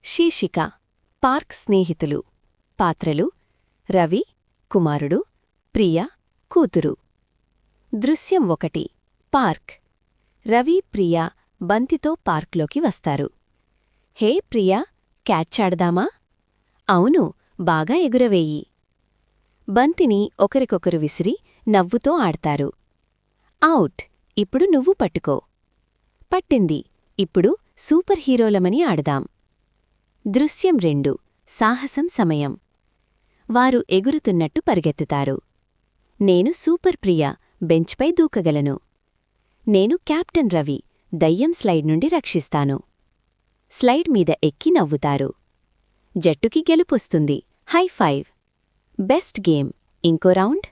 శీర్షిక పార్క్ స్నేహితులు. పాత్రలు: రవి కుమారుడు, ప్రియ కూతురు. దృశ్యం 1. పార్క్. రవి, ప్రియ బంతితో పార్క్లోకి వస్తారు. హే ప్రియా, క్యాచ్ ఆడదామా? అవును, బాగా ఎగురవేయి. బంతిని ఒకరికొకరు విసిరి నవ్వుతో ఆడతారు. ఔట్, ఇప్పుడు నువ్వు పట్టుకో. పట్టింది, ఇప్పుడు సూపర్ హీరోలమని ఆడదాం. దృశ్యం 2. సాహసం సమయం. వారు ఎగురుతున్నట్టు పరిగెత్తుతారు. నేను సూపర్ ప్రియ, బెంచ్పై దూకగలను. నేను కెప్టెన్ రవి, దయ్యం స్లైడ్ నుండి రక్షిస్తాను. స్లైడ్ మీద ఎక్కి నవ్వుతారు. జట్టుకి గెలుపొస్తుంది. High five. Best game. ఇంకో రౌండ్.